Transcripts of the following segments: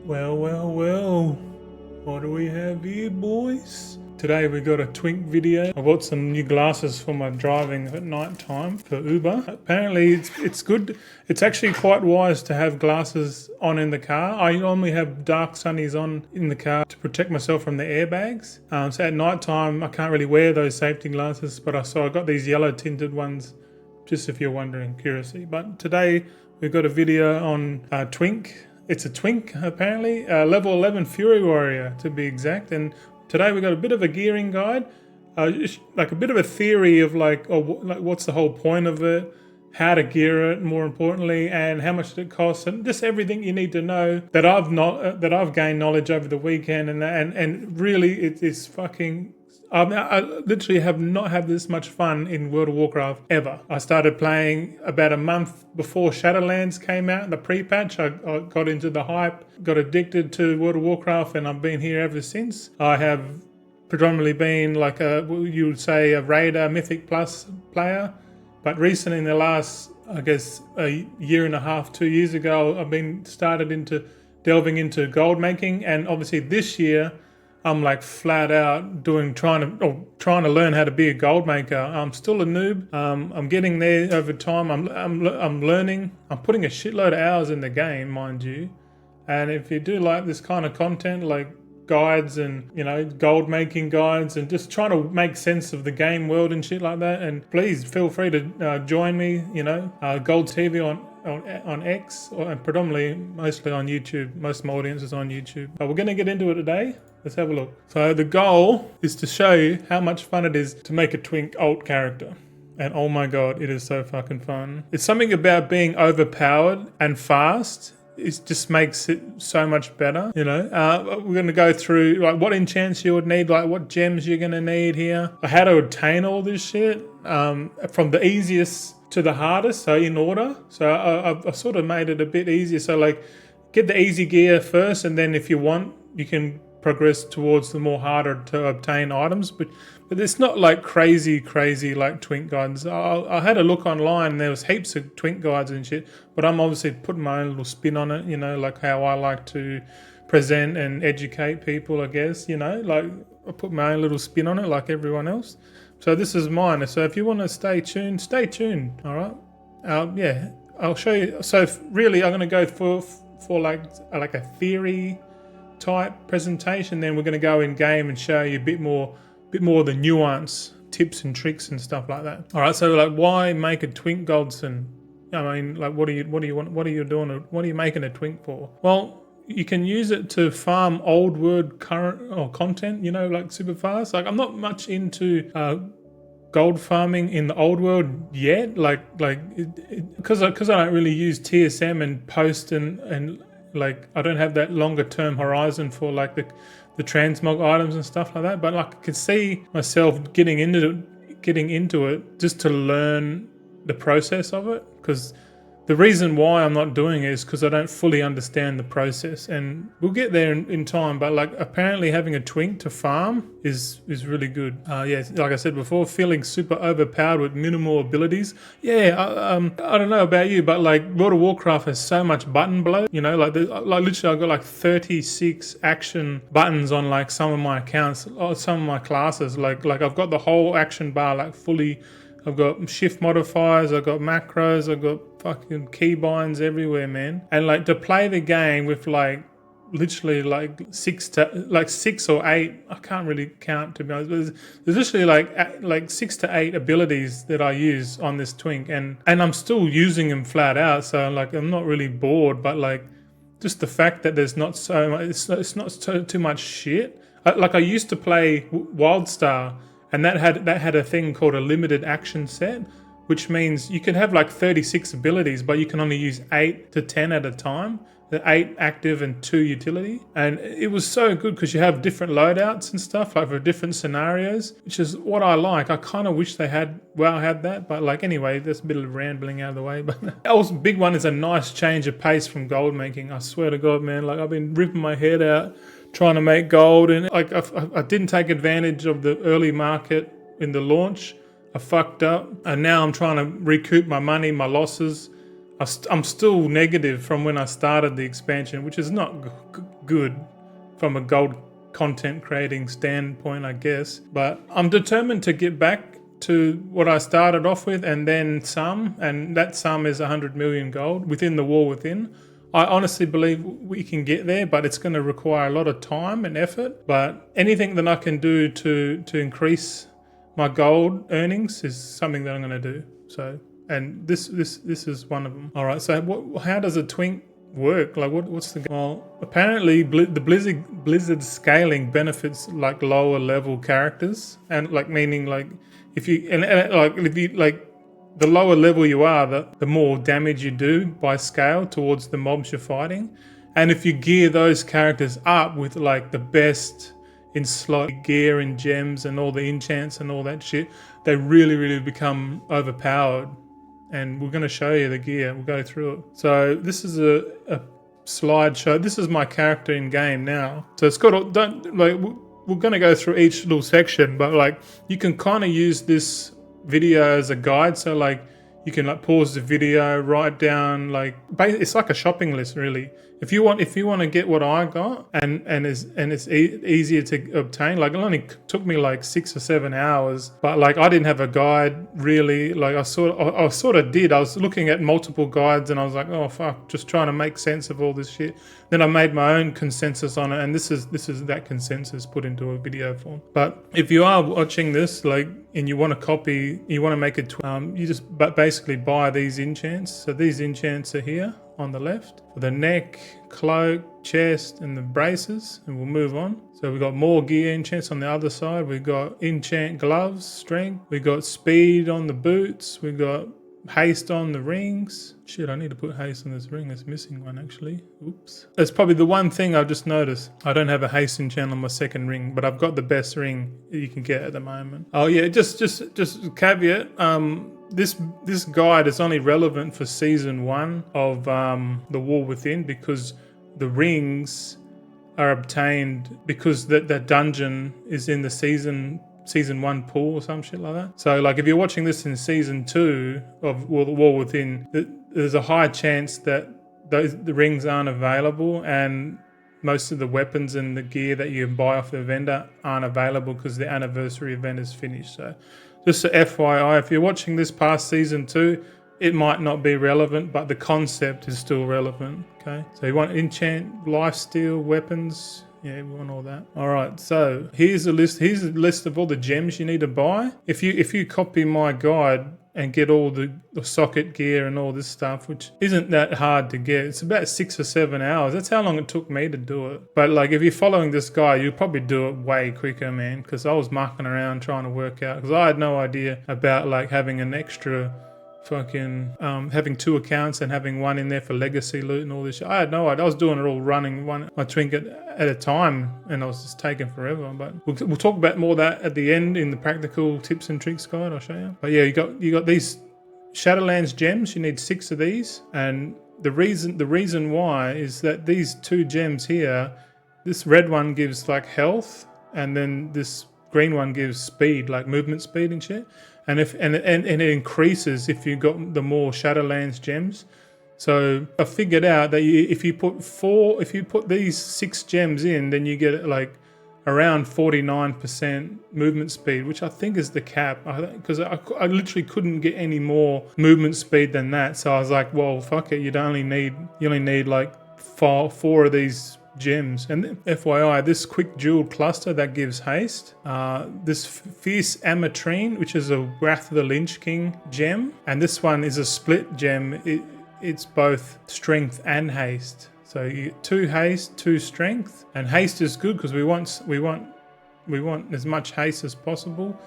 Well, what do we have here, boys? Today we got a Twink video. I bought some new glasses for my driving at night time for Uber. Apparently it's good. It's actually quite wise to have glasses on in the car. I normally have dark sunnies on in the car to protect myself from the airbags. So at night time I can't really wear those safety glasses, but I got these yellow tinted ones, just if you're wondering, curiously. But today we've got a video on Twink. It's a Twink, apparently, level 11 Fury Warrior to be exact. And today we got a bit of a gearing guide, like a bit of a theory of like what's the whole point of it, how to gear it, more importantly, and how much it costs, and just everything you need to know that I've gained knowledge over the weekend, and really it is fucking. I literally have not had this much fun in World of Warcraft ever. I started playing about a month before Shadowlands came out, the pre-patch. I got into the hype, got addicted to World of Warcraft, and I've been here ever since. I have predominantly been like you would say a Raider Mythic Plus player, but recently in the last, I guess, a year and a half, 2 years ago, I've been delving into gold making, and obviously this year I'm like flat out trying to learn how to be a gold maker. I'm still a noob. I'm getting there over time. I'm learning. I'm putting a shitload of hours in the game, mind you. And if you do like this kind of content, like guides and gold making guides and just trying to make sense of the game world and shit like that, and please feel free to join me. Gold TV on X, and predominantly mostly on YouTube. Most of my audience is on YouTube. But we're going to get into it today. Let's have a look. So the goal is to show you how much fun it is to make a Twink alt character. And oh my god, it is so fucking fun. It's something about being overpowered and fast. It just makes it so much better, We're going to go through like what enchants you would need, like what gems you're going to need here, how to obtain all this shit, from the easiest to the hardest, so in order. So I've sort of made it a bit easier. So like get the easy gear first, and then if you want, you can progress towards the more harder to obtain items, but it's not like crazy like Twink guides. I had a look online and there was heaps of Twink guides and shit, but I'm obviously putting my own little spin on it, like how I like to present and educate people, I guess, like I put my own little spin on it like everyone else. So this is mine. So if you want to stay tuned, all right? Yeah, I'll show you. So really I'm going to go for like a theory type presentation, then we're going to go in game and show you a bit more of the nuance, tips and tricks and stuff like that. All right, so like why make a Twink Goldson? I mean, like what do you want? What are you doing? What are you making a Twink for? Well, you can use it to farm old world content, like super fast. Like I'm not much into gold farming in the old world yet, because I don't really use TSM and post and like I don't have that longer term horizon for like the transmog items and stuff like that. But like I could see myself getting into it just to learn the process of it, because the reason why I'm not doing it is because I don't fully understand the process, and we'll get there in time. But like apparently having a Twink to farm is really good. Yeah, like I said before, feeling super overpowered with minimal abilities. Yeah, I don't know about you, but like World of Warcraft has so much button bloat. Like literally I've got like 36 action buttons on like some of my accounts or some of my classes. Like I've got the whole action bar like fully. I've got shift modifiers, I've got macros, I've got fucking keybinds everywhere, man. And like to play the game with like literally like 6 or 8, I can't really count to be honest. There's literally like 6 to 8 abilities that I use on this Twink, and I'm still using them flat out. So like I'm not really bored, but like just the fact that there's not so much, it's not too much shit. Like I used to play WildStar. And that had a thing called a limited action set, which means you can have like 36 abilities, but you can only use 8 to 10 at a time. The 8 active and 2 utility. And it was so good because you have different loadouts and stuff, like for different scenarios, which is what I like. I kind of wish they had that, but like anyway, that's a bit of rambling out of the way. But also big one is a nice change of pace from gold making. I swear to God, man, like I've been ripping my head out trying to make gold, and like I didn't take advantage of the early market in the launch. I fucked up, and now I'm trying to recoup my money, my losses. I'm still negative from when I started the expansion, which is not good from a gold content creating standpoint, I guess. But I'm determined to get back to what I started off with and then some, and that sum is 100 million gold within the War Within. I honestly believe we can get there, but it's going to require a lot of time and effort. But anything that I can do to increase my gold earnings is something that I'm going to do. So, and this is one of them. All right. So how does a Twink work? Like what's the... Well, apparently the Blizzard scaling benefits like lower level characters, and like meaning like if you the lower level you are, the more damage you do by scale towards the mobs you're fighting. And if you gear those characters up with like the best in slot gear and gems and all the enchants and all that shit, they really become overpowered. And we're going to show you the gear. We'll go through it. So this is a slideshow. This is my character in game now. So it's got we're going to go through each little section, but like you can kind of use this video as a guide. So like you can like pause the video, write down like it's like a shopping list really. If you want to get what I got and it's easier to obtain, like it only took me like 6 or 7 hours, but like I didn't have a guide really. Like I sort of did. I was looking at multiple guides and I was like, oh fuck, just trying to make sense of all this shit. Then I made my own consensus on it, and this is that consensus put into a video form. But if you are watching this like and you want to copy, you want to make it, you just basically buy these enchants. So these enchants are here on the left for the neck, cloak, chest, and the braces, and we'll move on. So we've got more gear enchants on the other side. We've got enchant gloves, strength. We've got speed on the boots. We've got haste on the rings. Shit, I need to put haste on this ring. It's missing one actually. Oops. That's probably the one thing I've just noticed. I don't have a haste enchant on my second ring, but I've got the best ring you can get at the moment. Oh yeah, just caveat. This guide is only relevant for season 1 of the War Within, because the rings are obtained because that dungeon is in the season 1 pool or some shit like that. So like if you're watching this in season 2 of War Within, there's a high chance that the rings aren't available, and most of the weapons and the gear that you can buy off the vendor aren't available because the anniversary event is finished. So just a FYI, if you're watching this past season 2, it might not be relevant, but the concept is still relevant. Okay, so you want enchant, lifesteal, weapons. Yeah, we want all that. All right, so here's a list. Here's a list of all the gems you need to buy. If you copy my guide and get all the socket gear and all this stuff, which isn't that hard to get. It's about 6 or 7 hours. That's how long it took me to do it. But like if you're following this guy, you'll probably do it way quicker, man, because I was mucking around trying to work out, because I had no idea about like having an extra fucking having 2 accounts and having one in there for legacy loot and all this shit. I had no idea. I was doing it all running my Twink at a time, and I was just taking forever. But we'll talk about more of that at the end in the practical tips and tricks guide. I'll show you. But yeah, you got these Shadowlands gems. You need 6 of these, and the reason why is that these 2 gems here, this red one gives like health, and then this green one gives speed, like movement speed and shit. And it increases if you got the more Shadowlands gems. So I figured out that if you put these 6 gems in, then you get like around 49% movement speed, which I think is the cap. Because I literally couldn't get any more movement speed than that. So I was like, well, fuck it. You only need like 4 of these gems. And FYI, this quick jewel cluster that gives haste, this fierce ametrine, which is a Wrath of the Lynch King gem, and this one is a split gem. It's both strength and haste. So you get 2 haste, 2 strength, and haste is good because we want as much haste as possible.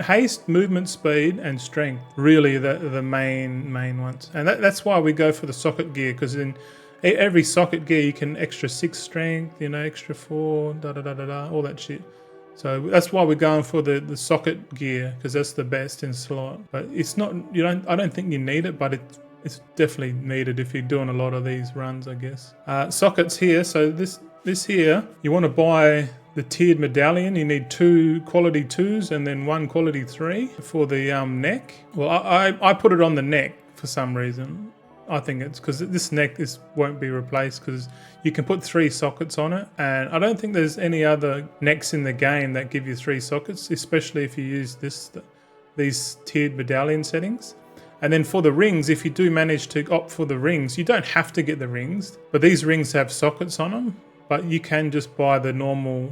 Haste, movement speed, and strength, really the main ones. And that's why we go for the socket gear, because in every socket gear you can extra 6 strength, extra 4, all that shit. So that's why we're going for the socket gear, because that's the best in slot. But it's not, I don't think you need it, but it's definitely needed if you're doing a lot of these runs, I guess. Sockets here, so this here, you want to buy the tiered medallion. You need 2 quality 2s and then 1 quality 3 for the neck. Well, I put it on the neck for some reason. I think it's because this neck won't be replaced because you can put 3 sockets on it, and I don't think there's any other necks in the game that give you 3 sockets, especially if you use these tiered medallion settings. And then for the rings, if you do manage to opt for the rings, you don't have to get the rings, but these rings have sockets on them, but you can just buy the normal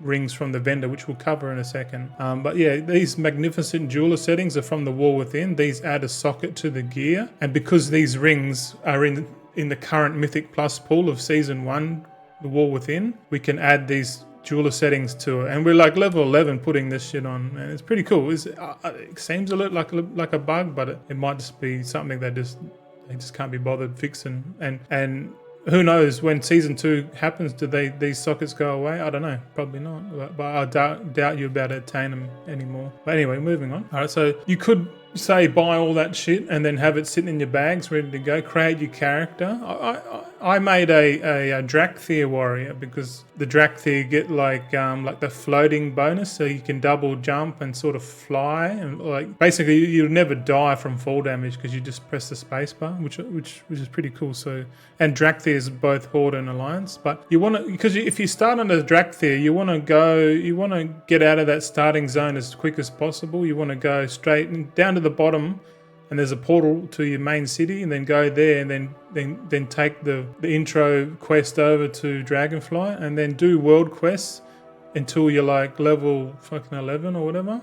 rings from the vendor, which we'll cover in a second. But yeah, these magnificent jeweler settings are from the War Within. These add a socket to the gear, and because these rings are in the current Mythic Plus pool of Season 1, the War Within, we can add these jeweler settings to it, and we're like level 11 putting this shit on, and it's pretty cool. It seems a little like a bug, but it might just be something that they just can't be bothered fixing, and who knows when Season 2 happens, do these sockets go away? I don't know, probably not, but I doubt you're about to attain them anymore. But anyway, moving on. All right, so you could say buy all that shit and then have it sitting in your bags ready to go, create your character. I made a Drakthir warrior because the Drakthir get like the floating bonus, so you can double jump and sort of fly, and like basically you'll never die from fall damage because you just press the spacebar, which is pretty cool. So, and Drakthir is both Horde and Alliance, but you want to, because if you start on a Drakthir, you want to get out of that starting zone as quick as possible. You want to go straight down to the bottom, and there's a portal to your main city, and then go there, and then take the intro quest over to Dragonfly, and then do world quests until you're like level fucking 11 or whatever.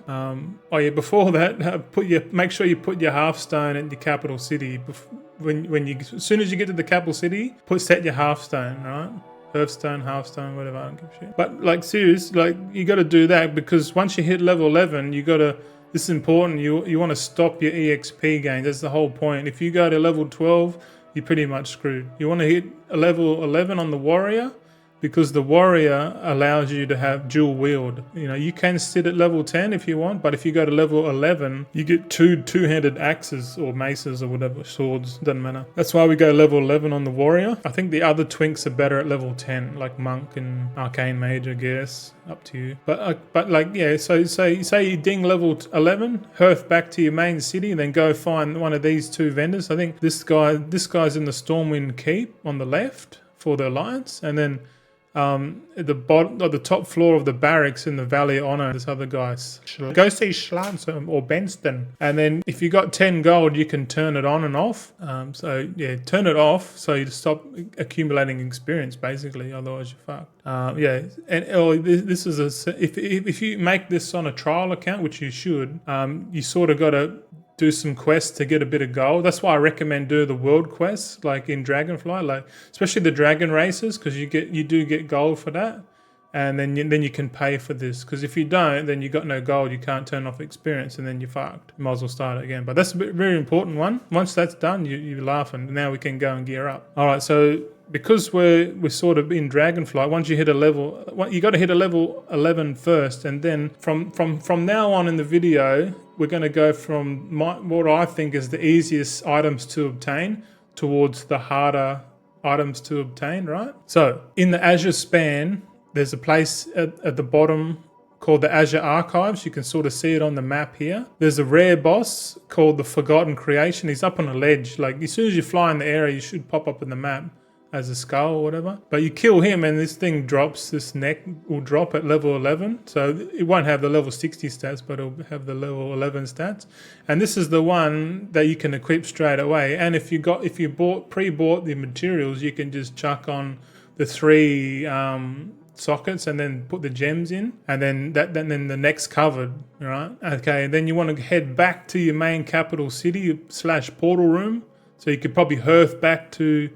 Oh yeah, before that, make sure you put your Hearthstone at your capital city. As soon as you get to the capital city, set your Hearthstone, right? Hearthstone, whatever, I don't give a shit. But like serious, like you got to do that, because once you hit level 11, you got to. This is important. You want to stop your EXP gains. That's the whole point. If you go to level 12, you're pretty much screwed. You want to hit a level 11 on the warrior, because the warrior allows you to have dual wield. You know, you can sit at level 10 if you want, but if you go to level 11, you get two-handed axes or maces or whatever, swords, doesn't matter. That's why we go level 11 on the warrior. I think the other twinks are better at level 10, like monk and arcane mage, I guess. Up to you. But like, yeah, so say you ding level 11, hearth back to your main city, and then go find one of these 2 vendors. I think this guy's in the Stormwind Keep on the left for the Alliance, and then at the top floor of the barracks in the Valley of Honor, this other guy, go see Schlansum or Benston, and then if you got 10 gold, you can turn it on and off. So yeah, turn it off so you stop accumulating experience, basically. Otherwise you're fucked. Yeah, and this is if you make this on a trial account, which you should, you sort of got to do some quests to get a bit of gold. That's why I recommend do the world quests, like in Dragonfly, like especially the dragon races, because you do get gold for that, and then you can pay for this. Because if you don't, then you got no gold, you can't turn off experience, and then you're fucked. You might as well start it again. But that's a very important one. Once that's done, you're laughing. Now we can go and gear up. All right, so because we're sort of in Dragonfly, once you hit a level, you got to hit a level 11 first, and then from now on in the video, we're going to go from what I think is the easiest items to obtain towards the harder items to obtain, right? So in the Azure Span, there's a place at the bottom called the Azure Archives. You can sort of see it on the map here. There's a rare boss called the Forgotten Creation. He's up on a ledge. Like as soon as you fly in the area, you should pop up in the map as a skull or whatever. But you kill him and this thing drops, this neck will drop at level 11. So it won't have the level 60 stats, but it'll have the level 11 stats. And this is the one that you can equip straight away. And if you pre-bought the materials, you can just chuck on the 3 sockets and then put the gems in, and then the neck's covered, right? Okay, and then you want to head back to your main capital city / portal room. So you could probably hearth back to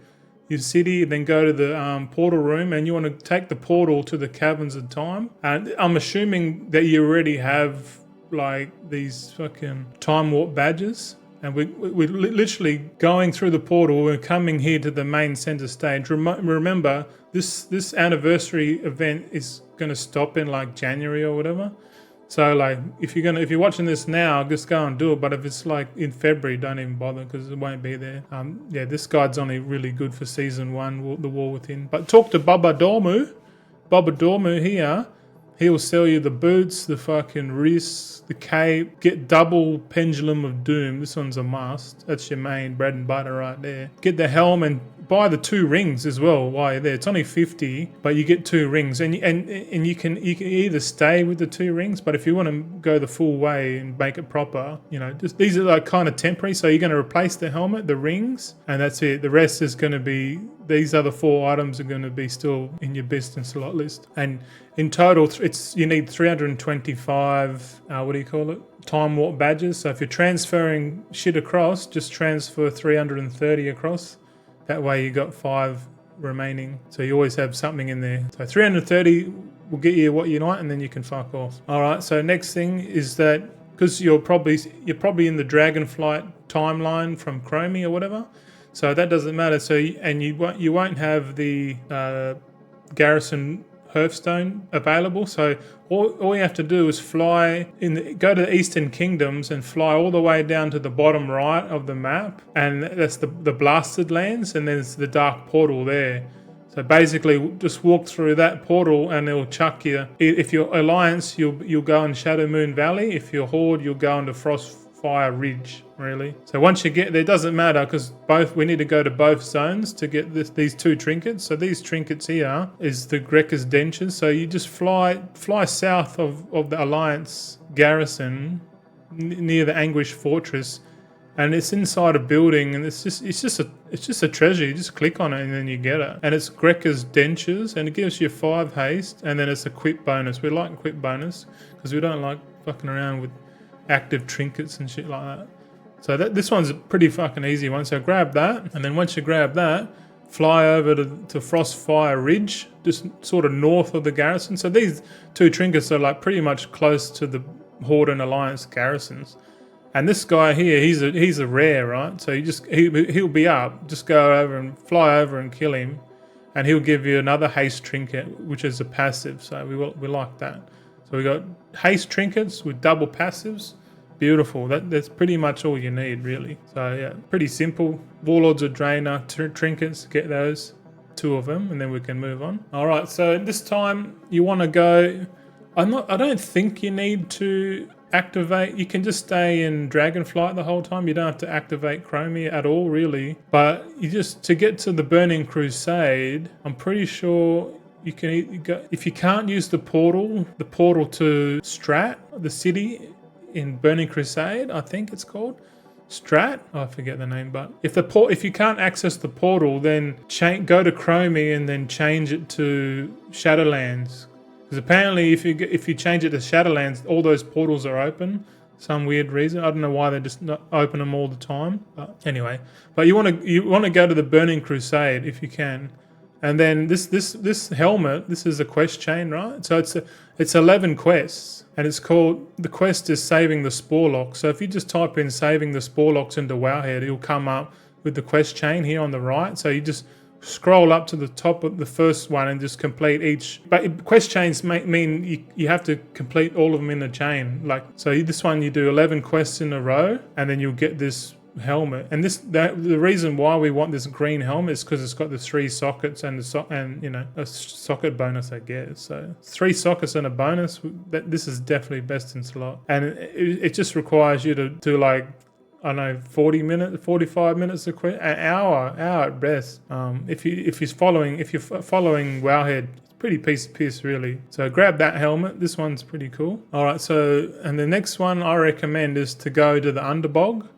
your city and then go to the portal room, and you want to take the portal to the Caverns of Time. And I'm assuming that you already have like these fucking time warp badges, and we're literally going through the portal. We're coming here to the main center stage. Remember, this anniversary event is going to stop in like January or whatever. So like if you're watching this now, just go and do it. But if it's like in February, don't even bother, because it won't be there. Yeah, this guide's only really good for season 1, the War Within. But talk to Baba Dormu here. He'll sell you the boots, the fucking wrists, the cape. Get double Pendulum of Doom. This one's a must. That's your main bread and butter right there. Get the helm and buy the 2 rings as well while you're there. It's only 50, but you get 2 rings, and you can either stay with the 2 rings, but if you want to go the full way and make it proper, you know, just these are like kind of temporary. So you're going to replace the helmet, the rings, and that's it. The rest is going to be, these other 4 items are going to be still in your business slot list. And in total, you need 325, what do you call it? Time warp badges. So if you're transferring shit across, just transfer 330 across. That way you got 5 remaining. So you always have something in there. So 330 will get you what you want, and then you can fuck off. All right. So next thing is that because you're probably in the Dragonflight timeline from Chromie or whatever. So that doesn't matter. So you won't have the Garrison Hearthstone available. So all you have to do is fly go to the Eastern Kingdoms and fly all the way down to the bottom right of the map, and that's the blasted lands, and there's the dark portal there. So basically just walk through that portal and it'll chuck you. If you're Alliance, you'll go in Shadow Moon Valley. If you're Horde, you'll go into Frostfire Ridge, really. So once you get there, it doesn't matter because we need to go to both zones to get these 2 trinkets. So these trinkets here is the Grekka's Dentures. So you just fly south of the Alliance garrison near the Anguish Fortress, and it's inside a building, and it's just a treasure. You just click on it and then you get it. And it's Grekka's Dentures, and it gives you 5 haste, and then it's a equip bonus. We like equip bonus because we don't like fucking around with active trinkets and shit like that. So this one's a pretty fucking easy one. So grab that, and then once you grab that, fly over to Frostfire Ridge, just sort of north of the garrison. So these 2 trinkets are like pretty much close to the Horde and Alliance garrisons. And this guy here, he's a rare, right? So he'll be up. Just go over and fly over and kill him, and he'll give you another haste trinket, which is a passive. So we like that. So we got haste trinkets with double passives. Beautiful. That's pretty much all you need, really. So yeah, pretty simple. Warlords of Draenor trinkets. Get those, 2 of them, and then we can move on. All right. So this time you want to go. I don't think you need to activate. You can just stay in Dragonflight the whole time. You don't have to activate Chromie at all, really. But to get to the Burning Crusade, I'm pretty sure you can go, if you can't use the portal to Strat, the city in Burning Crusade, I think it's called Strat. I forget the name, but if you can't access the portal, then go to Chromie and then change it to Shadowlands. Because apparently if you change it to Shadowlands, all those portals are open. Some weird reason. I don't know why they just not open them all the time. But anyway, but you want to go to the Burning Crusade if you can. And then this helmet, this is a quest chain, right? So it's 11 quests, and it's called, the quest is Saving the Sporelocks. So if you just type in Saving the Sporelocks into Wowhead, it'll come up with the quest chain here on the right. So you just scroll up to the top of the first one and just complete each. But quest chains mean you have to complete all of them in a chain. Like, so this one you do 11 quests in a row, and then you'll get this helmet. And the reason why we want this green helmet is because it's got the 3 sockets and a socket bonus, I guess. So 3 sockets and a bonus. This is definitely best in slot, and it just requires you to do like, I don't know, 40 minutes, 45 minutes of quest, an hour at best. If you're following Wowhead, it's pretty piece really. So grab that helmet. This one's pretty cool. All right. So, and the next one I recommend is to go to the Underbog,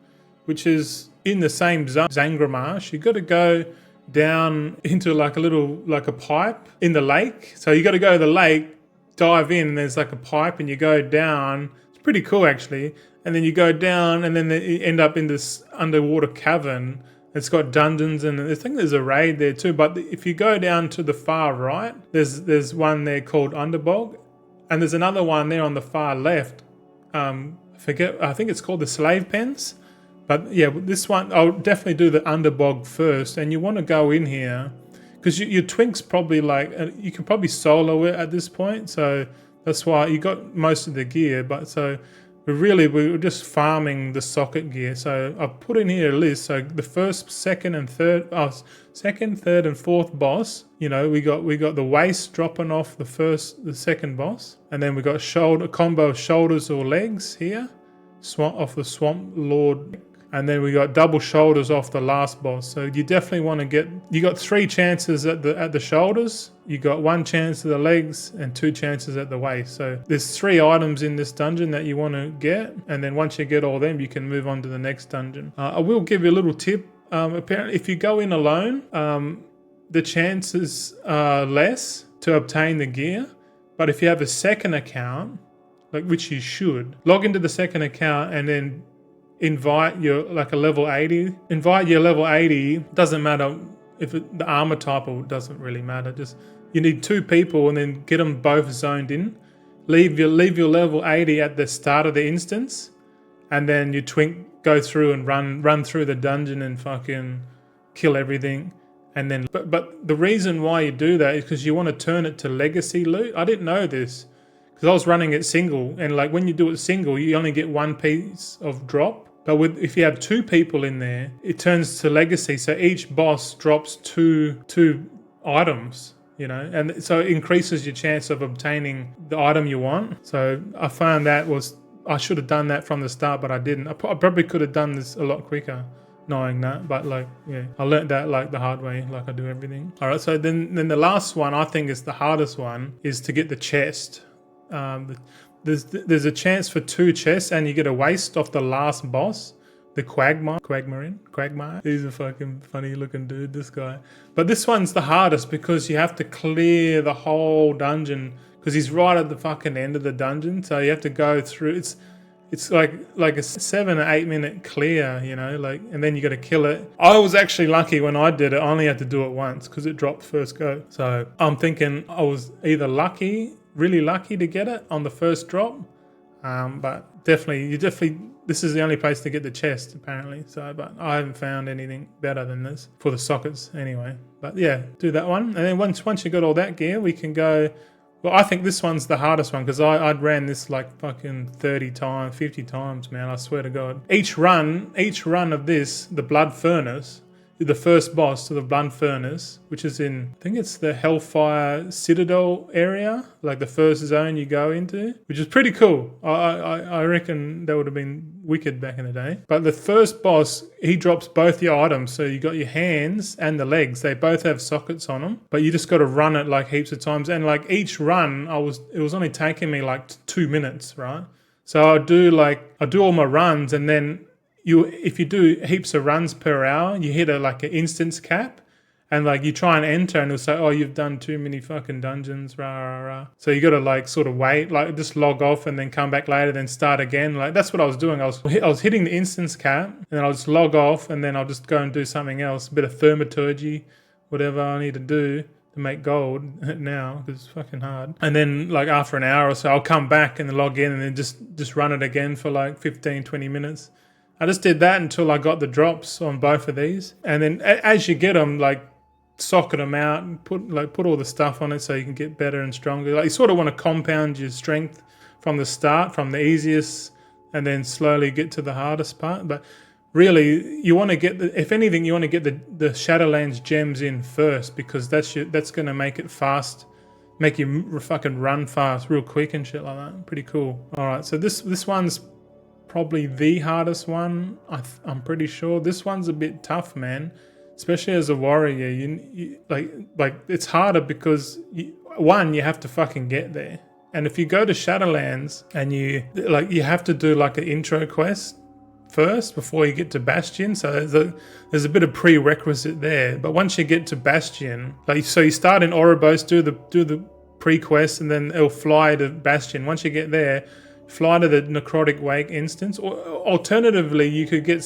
which is in the same zone, Zangramarsh. You got to go down into like a pipe in the lake. So you got to go to the lake, dive in, and there's like a pipe, and you go down. It's pretty cool actually. And then you go down, and then you end up in this underwater cavern. It's got dungeons, and I think there's a raid there too. But if you go down to the far right, there's one there called Underbog, and there's another one there on the far left. I think it's called the Slave Pens. But yeah, this one, I'll definitely do the Underbog first. And you want to go in here because your Twink's probably like, you can probably solo it at this point. So that's why you got most of the gear. But so we were just farming the socket gear. So I've put in here a list. So the first, second, and third, second, third, and fourth boss. You know, we got the waist dropping off the second boss, and then we got a combo of shoulders or legs here, off the Swamp Lord. And then we got double shoulders off the last boss. So you definitely want to get, you got 3 chances at the shoulders, you got 1 chance at the legs, and 2 chances at the waist. So there's 3 items in this dungeon that you want to get. And then once you get all them, you can move on to the next dungeon. I will give you a little tip. Apparently, if you go in alone, the chances are less to obtain the gear. But if you have a second account, like which you should, log into the second account and then invite your level 80. Invite your level 80. Doesn't matter if the armor type, or doesn't really matter. Just you need 2 people and then get them both zoned in. Leave your level 80 at the start of the instance, and then you Twink go through and run through the dungeon and fucking kill everything. And then but the reason why you do that is because you want to turn it to legacy loot. I didn't know this because I was running it single, and like when you do it single, you only get 1 piece of drop. But if you have 2 people in there, it turns to legacy. So each boss drops two items, you know, and so it increases your chance of obtaining the item you want. So I found I should have done that from the start, but I didn't. I probably could have done this a lot quicker, knowing that. But like, yeah, I learned that like the hard way, like I do everything. All right, so then the last one I think is the hardest one, is to get the chest. There's a chance for 2 chests, and you get a waist off the last boss, the Quagmire. He's a fucking funny looking dude, this guy. But this one's the hardest because you have to clear the whole dungeon, because he's right at the fucking end of the dungeon. So you have to go through. It's like a 7 or 8 minute clear, you know, like, and then you got to kill it. I was actually lucky when I did it. I only had to do it once because it dropped first go. So I'm thinking I was either really lucky to get it on the first drop, but definitely this is the only place to get the chest apparently. So, but I haven't found anything better than this for the sockets anyway. But yeah, do that one, and then once you got all that gear, we can go. Well, I think this one's the hardest one because I'd ran this like fucking 30 times, 50 times, man. I swear to God. Each run of this, the Blood Furnace, the first boss to the Blood Furnace, which is in, I think it's the Hellfire Citadel area, like the first zone you go into, which is pretty cool. I reckon that would have been wicked back in the day. But the first boss, he drops both your items. So you got your hands and the legs. They both have sockets on them, but you just got to run it like heaps of times. And like each run, it was only taking me like 2 minutes, right? So I do all my runs, and then if you do heaps of runs per hour, you hit an instance cap, and like you try and enter, and it'll say, "Oh, you've done too many fucking dungeons." Rah, rah, rah. So you got to like sort of wait, like just log off and then come back later, then start again. Like that's what I was doing. I was hitting the instance cap, and then I'll just log off, and then I'll just go and do something else, a bit of thermaturgy, whatever I need to do to make gold now, because it's fucking hard. And then like after an hour or so, I'll come back and log in, and then just run it again for like 15, 20 minutes. I just did that until I got the drops on both of these. And then as you get them, like socket them out and put all the stuff on it so you can get better and stronger. Like you sort of want to compound your strength from the start, from the easiest, and then slowly get to the hardest part. But really, you want to get if anything, you want to get the Shadowlands gems in first, because that's going to make it fast, make you fucking run fast real quick and shit like that. Pretty cool. All right, so this one's probably the hardest one. I'm pretty sure this one's a bit tough, man, especially as a warrior. You like it's harder because you have to fucking get there, and if you go to Shadowlands and you have to do like an intro quest first before you get to Bastion. So there's a bit of prerequisite there. But once you get to Bastion, so you start in Ouroboros, do the pre-quest, and then it'll fly to Bastion. Once you get there, fly to the Necrotic Wake instance, or alternatively you could get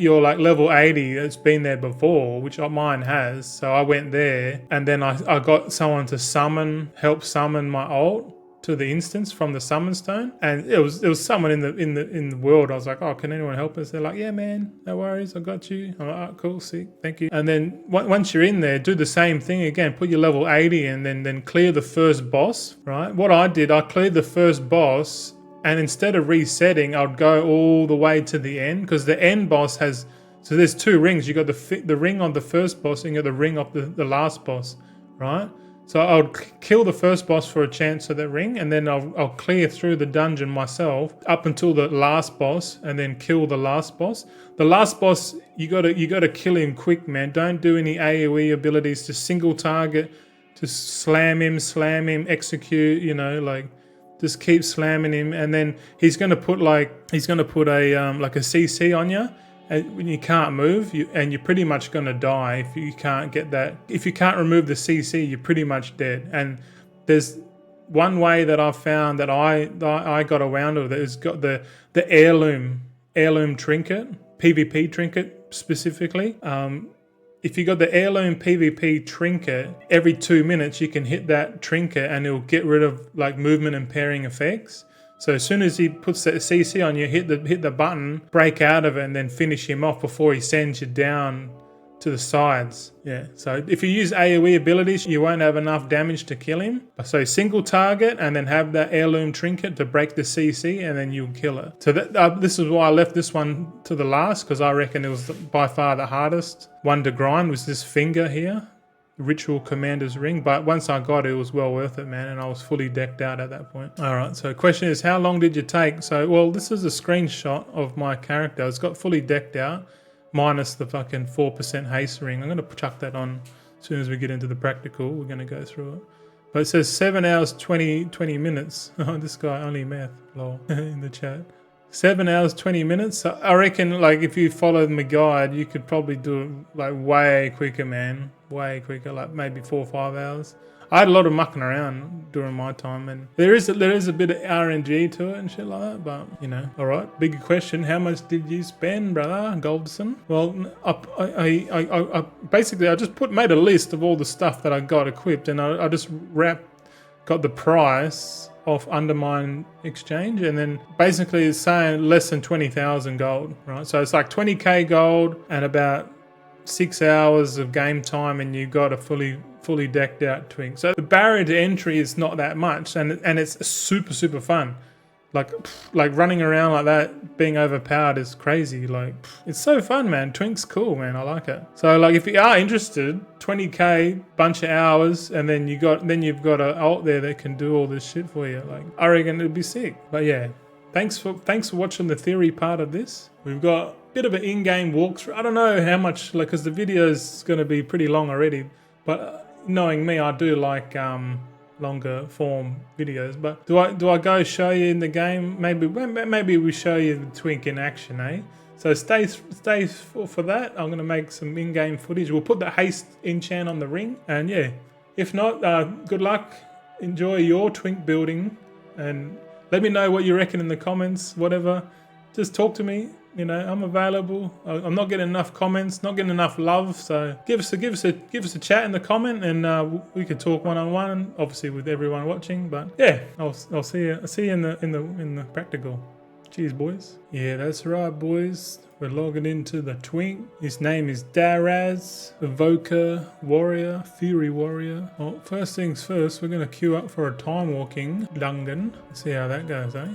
your like level 80 that's been there before, which mine has. So I went there, and then I got someone to help summon my ult to the instance from the summon stone, and it was someone in the world. I was like, oh, can anyone help us? They're like, yeah, man, no worries, I got you. I'm like, oh, cool, sick, thank you. And then once you're in there, do the same thing again, put your level 80 and then clear the first boss, right? What I did, I cleared the first boss, And instead of resetting, I'd go all the way to the end, because the end boss has, so there's 2 rings. You got the ring on the first boss and you got the ring of the last boss, right? So I'll kill the first boss for a chance of that ring, and then I'll clear through the dungeon myself up until the last boss, and then kill the last boss. The last boss, you gotta kill him quick, man. Don't do any AoE abilities. Just single target, just slam him, execute. You know, like just keep slamming him, and then he's gonna put a like a CC on you. And when you can't move, and you're pretty much going to die if you can't get that. If you can't remove the CC, you're pretty much dead. And there's one way that I've found that I got around with it. It's got the heirloom trinket, PvP trinket specifically. If you got the heirloom PvP trinket, every 2 minutes you can hit that trinket and it'll get rid of like movement impairing effects. So as soon as he puts that CC on you, hit the button, break out of it, and then finish him off before he sends you down to the sides. Yeah. So if you use AoE abilities, you won't have enough damage to kill him. So single target and then have that heirloom trinket to break the CC, and then you'll kill it. So this is why I left this one to the last, because I reckon it was by far the hardest one to grind, was this finger here. Ritual Commander's Ring, but once I got it, it was well worth it, man, and I was fully decked out at that point. Alright, so question is, how long did you take? So, well, this is a screenshot of my character. It's got fully decked out, minus the fucking 4% haste ring. I'm going to chuck that on as soon as we get into the practical. We're going to go through it. But it says 7 hours, 20 minutes. Oh, this guy only math, lol, in the chat. 7 hours, 20 minutes. So I reckon, like, if you followed my guide, you could probably do it, like, way quicker, man. Way quicker, like maybe 4 or 5 hours. I had a lot of mucking around during my time, and there is a bit of RNG to it and shit like that, but, you know. Alright, big question. How much did you spend, brother Goldson? Well, I basically, I just made a list of all the stuff that I got equipped, and I just got the price off Undermine Exchange, and then basically it's saying less than 20,000 gold, right? So it's like 20k gold and about 6 hours of game time, and you got a fully decked out Twink. So the barrier to entry is not that much, and it's super fun. Like running around like that, being overpowered is crazy. Like, it's so fun, man. Twink's cool, man. I like it. So like, if you are interested, 20k, bunch of hours, and then you've got a alt there that can do all this shit for you. Like, I reckon it'd be sick. But yeah, thanks for watching the theory part of this. We've got a bit of an in-game walkthrough. I don't know how much, like, because the video is going to be pretty long already. But knowing me, I do like longer form videos. But do I go show you in the game? Maybe we show you the Twink in action, eh? So stay for that. I'm gonna make some in-game footage. We'll put the haste enchant on the ring, and yeah, if not, good luck. Enjoy your Twink building, and let me know what you reckon in the comments. Whatever, just talk to me. You know, I'm available. I'm not getting enough comments, not getting enough love. So give us a chat in the comment, and we could talk one-on-one, obviously with everyone watching. But yeah, I'll see you in the practical. Cheers, boys. Yeah, that's right, boys. We're logging into the Twink. His name is Daraz, Evoker Warrior, Fury Warrior. Well, first things first, we're gonna queue up for a time walking dungeon. See how that goes, eh?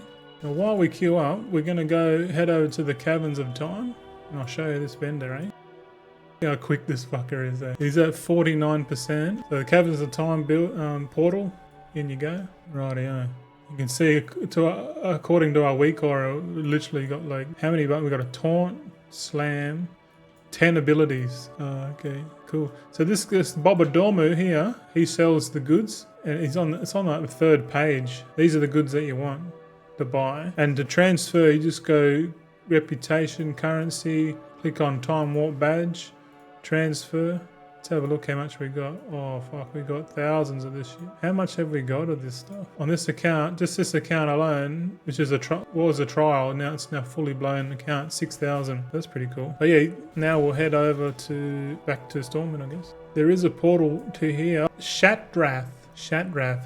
Now, while we queue up, we're going to head over to the Caverns of Time, and I'll show you this vendor, eh? See how quick this fucker is, eh? He's at 49%. So the Caverns of Time portal, in you go. Rightio. You can see, according to our week aura, we literally got like, how many buttons? We got a taunt, slam, 10 abilities. Okay, cool. So this Bobadormu here, he sells the goods, and it's on like the 3rd page. These are the goods that you want to buy, and to transfer you just go reputation, currency, click on time warp badge, transfer. Let's have a look how much we got. Oh fuck, we got thousands of this shit. How much have we got of this stuff on this account? Just this account alone, which is was a trial, now it's now fully blown account, 6,000. That's pretty cool. But yeah, now we'll head over back to Stormwind, I guess. There is a portal to here, Shatrath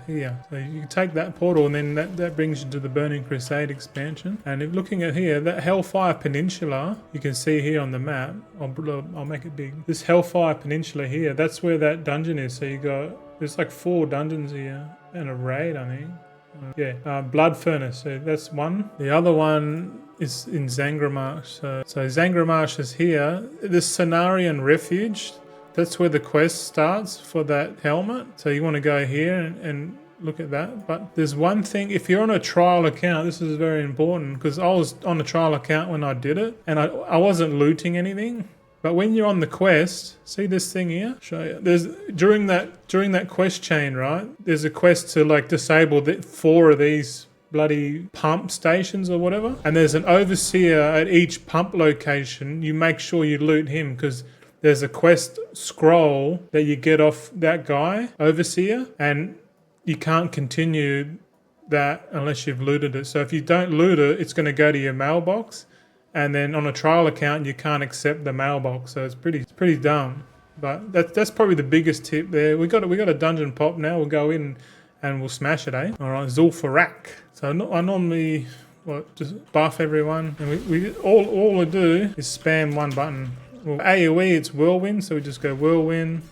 here. So you can take that portal, and then that brings you to the Burning Crusade expansion. And if looking at here, that Hellfire Peninsula, you can see here on the map, I'll make it big. This Hellfire Peninsula here, that's where that dungeon is. So there's like 4 dungeons here and a raid, I think. Blood Furnace. So that's one. The other one is in Zangramarsh. So Zangramarsh is here. This Cenarian Refuge. That's where the quest starts for that helmet. So you want to go here and look at that. But there's one thing, if you're on a trial account, this is very important because I was on a trial account when I did it and I wasn't looting anything. But when you're on the quest, see this thing here? Show you. There's during that quest chain, right? There's a quest to like disable 4 of these bloody pump stations or whatever. And there's an overseer at each pump location. You make sure you loot him because there's a quest scroll that you get off that guy, overseer, and you can't continue that unless you've looted it. So if you don't loot it, it's going to go to your mailbox. And then on a trial account, you can't accept the mailbox. So it's pretty dumb. But that's probably the biggest tip there. We got a dungeon pop now. We'll go in and we'll smash it, eh? All right, Zulfarak. So I normally just buff everyone, and we all I do is spam one button. Well, AoE, it's whirlwind, so we just go whirlwind,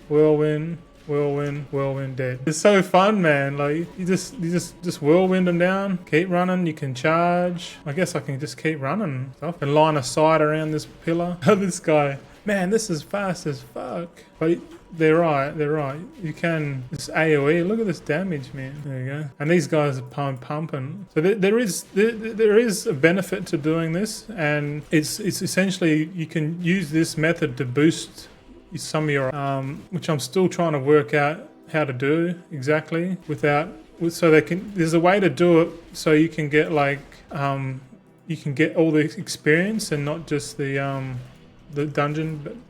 whirlwind, whirlwind, whirlwind, dead. It's so fun, man. Like you just whirlwind them down, keep running. You can charge. I guess I can just keep running stuff and line a sight around this pillar. This guy, man, this is fast as fuck. But they're right. You can this AoE. Look at this damage, man. There you go. And these guys are pumping. So there is a benefit to doing this, and it's essentially you can use this method to boost some of your which I'm still trying to work out how to do exactly there's a way to do it so you can get like you can get all the experience and not just the dungeon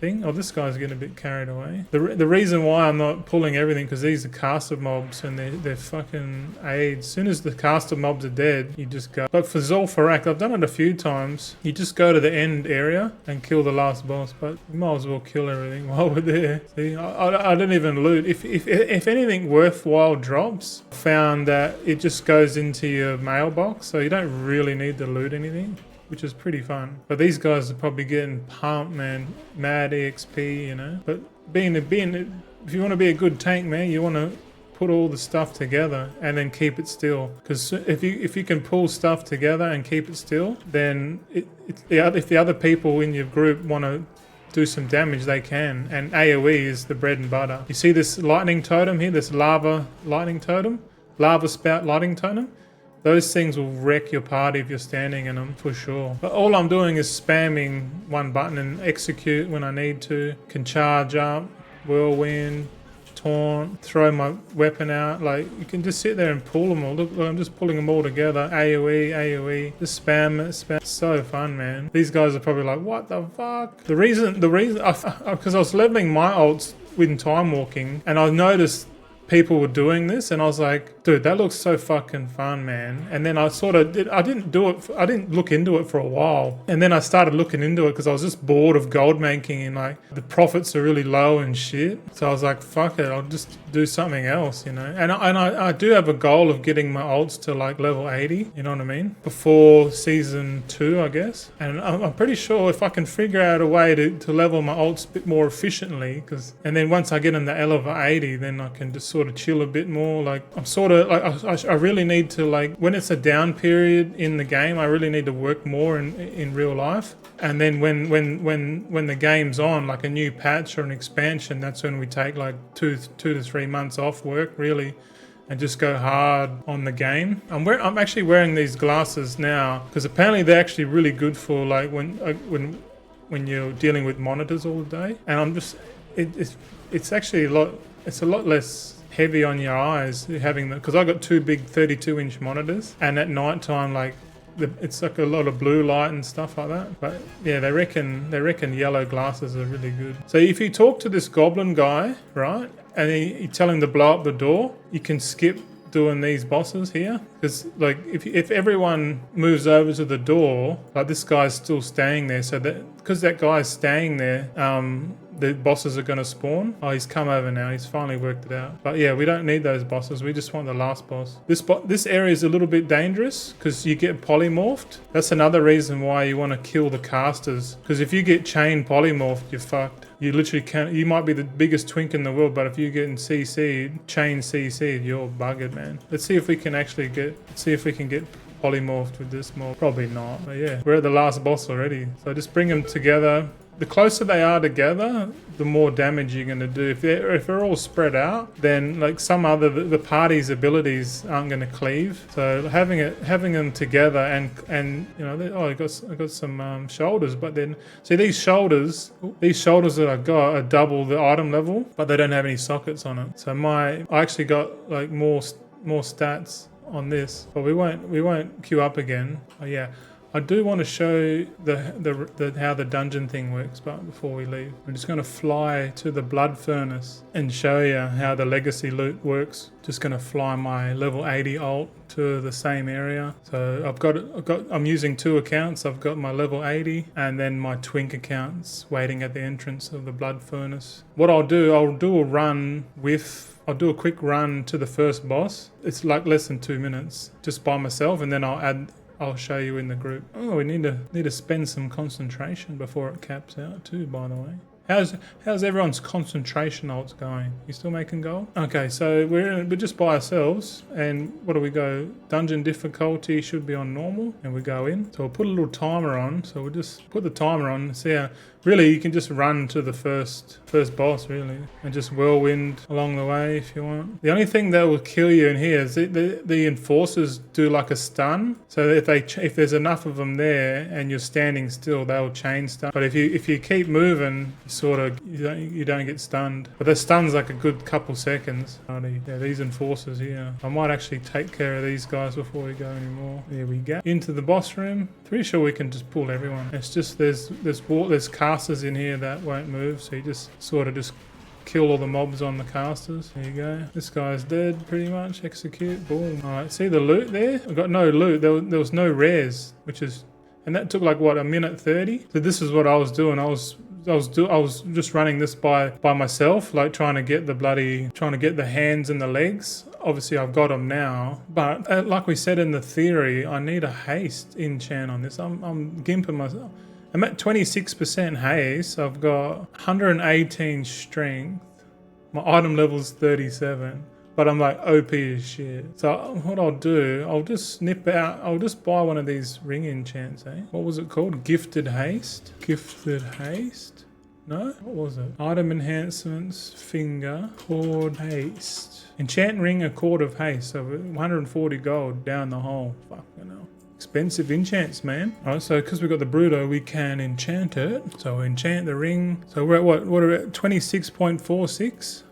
thing. Oh, this guy's getting a bit carried away. The reason why I'm not pulling everything because these are caster mobs and they're fucking AIDS. As soon as the caster mobs are dead, you just go. But for Zulfarak, I've done it a few times. You just go to the end area and kill the last boss. But you might as well kill everything while we're there. See, I didn't even loot. If anything worthwhile drops, I found that it just goes into your mailbox, so you don't really need to loot anything, which is pretty fun. But these guys are probably getting pumped, man. Mad EXP, you know. But if you want to be a good tank, man, you want to put all the stuff together and then keep it still. Because if you can pull stuff together and keep it still, then if the other people in your group want to do some damage, they can. And AoE is the bread and butter. You see this lightning totem here, this lava lightning totem, lava spout lightning totem. Those things will wreck your party if you're standing in them, for sure. But all I'm doing is spamming one button and execute when I need to. Can charge up, whirlwind, taunt, throw my weapon out. Like, you can just sit there and pull them all. Look, I'm just pulling them all together. AoE, just spam it, spam. It's so fun, man. These guys are probably like, what the fuck? The reason, because I was leveling my ults with time walking, and I noticed people were doing this, and I was like, dude, that looks so fucking fun, man. And then I didn't look into it for a while, and then I started looking into it because I was just bored of gold making, and like the profits are really low and shit. So I was like, fuck it, I'll just do something else, you know. And I do have a goal of getting my ults to like level 80, you know what I mean, before season 2, I guess. And I'm pretty sure if I can figure out a way to level my ults a bit more efficiently, and then once I get in the level 80, then I can just sort of chill a bit more. Like I'm sort of like I really need to, like, when it's a down period in the game, I really need to work more in real life. And then when the game's on, like a new patch or an expansion, that's when we take like 2 to 3 months off work really, and just go hard on the game. I'm actually wearing these glasses now because apparently they're actually really good for like when you're dealing with monitors all the day. And I'm just it's actually a lot less heavy on your eyes having that, because I got 2 big 32-inch monitors, and at night time, like it's like a lot of blue light and stuff like that. But yeah, they reckon yellow glasses are really good. So if you talk to this goblin guy, right, and you tell him to blow up the door, you can skip doing these bosses here, because like if everyone moves over to the door, like this guy's still staying there, so that because that guy's staying there, the bosses are going to spawn. Oh, he's come over now. He's finally worked it out. But yeah, we don't need those bosses. We just want the last boss. This area is a little bit dangerous because you get polymorphed. That's another reason why you want to kill the casters. Because if you get chain polymorphed, you're fucked. You literally can't. You might be the biggest twink in the world, but if you get in CC, chain CC, you're buggered, man. Let's see if we can actually get. Let's see if we can get polymorphed with this mob. Probably not, but yeah, we're at the last boss already. So just bring them together. The closer they are together, the more damage you're going to do. If they're all spread out, then like the party's abilities aren't going to cleave. So having them together and you know, I got some shoulders, but then see these shoulders that I got are double the item level, but they don't have any sockets on it. So I actually got like more stats on this, but we won't queue up again. Oh yeah. I do want to show how the dungeon thing works, but before we leave, I'm just going to fly to the blood furnace and show you how the legacy loot works. Just going to fly my level 80 alt to the same area. So I'm using 2 accounts. I've got my level 80 and then my Twink accounts waiting at the entrance of the blood furnace. What I'll do a quick run to the first boss. It's like less than 2 minutes just by myself, and then I'll show you in the group. Oh, we need to spend some concentration before it caps out too, by the way. How's everyone's concentration ults going? You still making gold? Okay, so we're just by ourselves, and what do we go? Dungeon difficulty should be on normal, and we go in. So we'll put a little timer on. So we'll just put the timer on. See how really you can just run to the first boss really, and just whirlwind along the way if you want. The only thing that will kill you in here is the enforcers do like a stun. So if there's enough of them there and you're standing still, they'll chain stun. But if you keep moving, you don't get stunned. But the stun's like a good couple seconds. Yeah, these enforcers here. I might actually take care of these guys before we go anymore. There we go. Into the boss room. Pretty sure we can just pull everyone. It's just there's casters in here that won't move, so you just sort of just kill all the mobs on the casters. There you go. This guy's dead pretty much. Execute. Boom. Alright, see the loot there? I got no loot. There was no rares, and that took like what, a minute 30? So this is what I was doing. I was just running this by myself, like trying to get the hands and the legs. Obviously I've got them now, but like we said in the theory, I need a haste enchant on this. I'm gimping myself. I'm at 26% haste. I've got 118 strength. My item level's 37. But I'm like OP as shit. So what I'll do, I'll just buy one of these ring enchants, eh? What was it called? Gifted haste? Gifted haste? No? What was it? Item enhancements, finger, cord haste. Enchant ring, a cord of haste. So 140 gold down the hole. Fuck, you know. Expensive enchants, man. Alright, so because we've got the Bruto, we can enchant it. So we enchant the ring. So we're at what are we at? 26.46?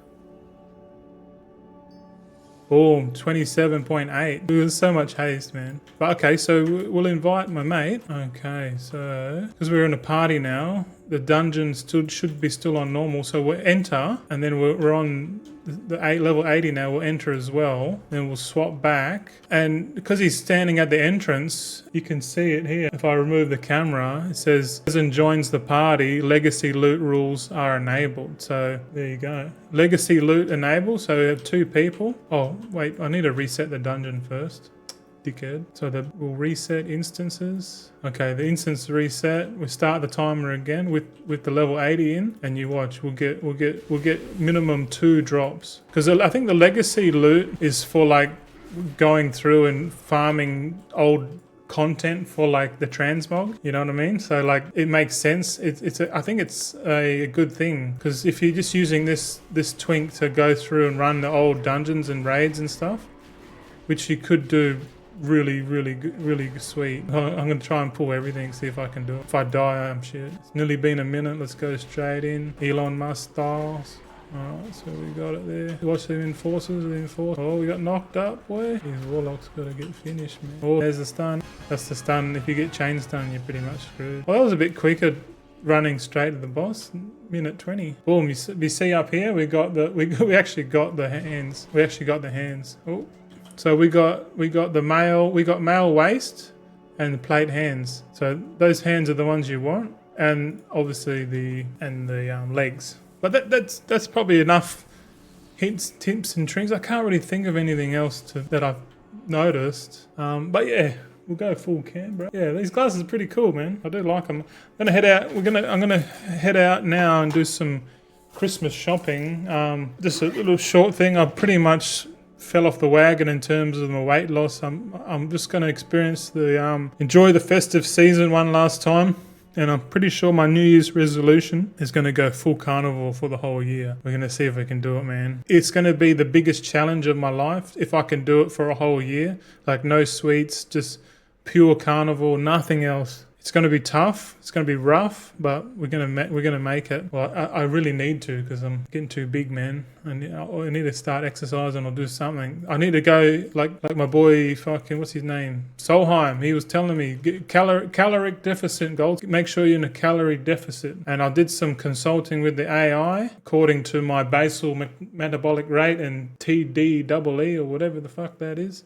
Boom, 27.8. There's so much haste, man. But okay, so we'll invite my mate. Okay, so because we're in a party now, the dungeon should be still on normal. So we'll enter, and then we're on the level 80 now. We'll enter as well. Then we'll swap back. And because he's standing at the entrance, you can see it here. If I remove the camera, it says, "As joins the party, legacy loot rules are enabled." So there you go. Legacy loot enabled. So we have 2 people. Oh, wait, I need to reset the dungeon first. Dickhead. So we'll reset instances. Okay, the instance reset. We start the timer again with the level 80 in, and you watch. We'll get minimum 2 drops, because I think the legacy loot is for like going through and farming old content for like the transmog, you know what I mean? So like it makes sense. I think it's a good thing, because if you're just using this Twink to go through and run the old dungeons and raids and stuff, which you could do really good, really sweet. I'm going to try and pull everything, see if I can do it. If I die, I'm shit. It's nearly been a minute. Let's go straight in. Elon Musk styles. Alright, so we got it there. Watch them enforcers. Oh, we got knocked up, boy. These warlocks got to get finished, man. Oh, there's the stun. That's the stun. If you get chain stun, you're pretty much screwed. Well, that was a bit quicker running straight to the boss. Minute 20. Boom, you see up here, we actually got the hands. We actually got the hands. Oh. So we got male waist and the plate hands. So those hands are the ones you want. and obviously the legs. But that's probably enough hints, tips, and tricks. I can't really think of anything else that I've noticed. But yeah, we'll go full cam, bro. Yeah, these glasses are pretty cool, man. I do like them. I'm gonna head out. I'm gonna head out now and do some Christmas shopping. Just a little short thing. I pretty much fell off the wagon in terms of my weight loss. I'm just gonna experience the enjoy the festive season one last time. And I'm pretty sure my New Year's resolution is going to go full carnivore for the whole year. We're going to see if we can do it, man. It's going to be the biggest challenge of my life if I can do it for a whole year. Like no sweets, just pure carnivore, nothing else. It's going to be tough. It's going to be rough, but we're going to make it. Well, I really need to because I'm getting too big, man. I need to start exercising or do something. I need to go like my boy, fucking what's his name, Solheim. He was telling me get caloric deficit goals. Make sure you're in a calorie deficit. And I did some consulting with the AI according to my basal metabolic rate and TDEE or whatever the fuck that is.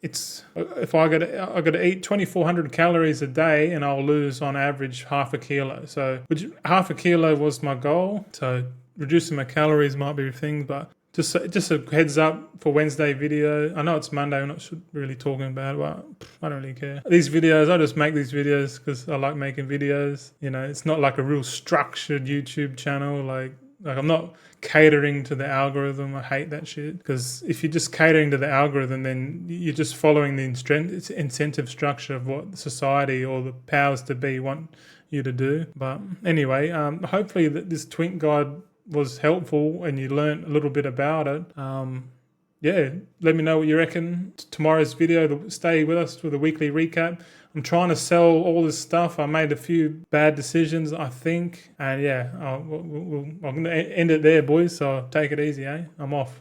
It's if I got to eat 2,400 calories a day and I'll lose on average half a kilo. So which half a kilo was my goal. So reducing my calories might be a thing, but just a heads up for Wednesday video. I know it's Monday. I'm not really talking about it, but I don't really care. These videos, I just make these videos because I like making videos. You know, it's not like a real structured YouTube channel. Like I'm not catering to the algorithm. I hate that shit because if you're just catering to the algorithm, then you're just following the incentive structure of what society or the powers to be want you to do. But anyway, hopefully this Twink guide was helpful and you learned a little bit about it. Yeah, let me know what you reckon. Tomorrow's video, stay with us with a weekly recap. I'm trying to sell all this stuff. I made a few bad decisions, I think. And yeah, I'm going to end it there, boys. So take it easy, eh? I'm off.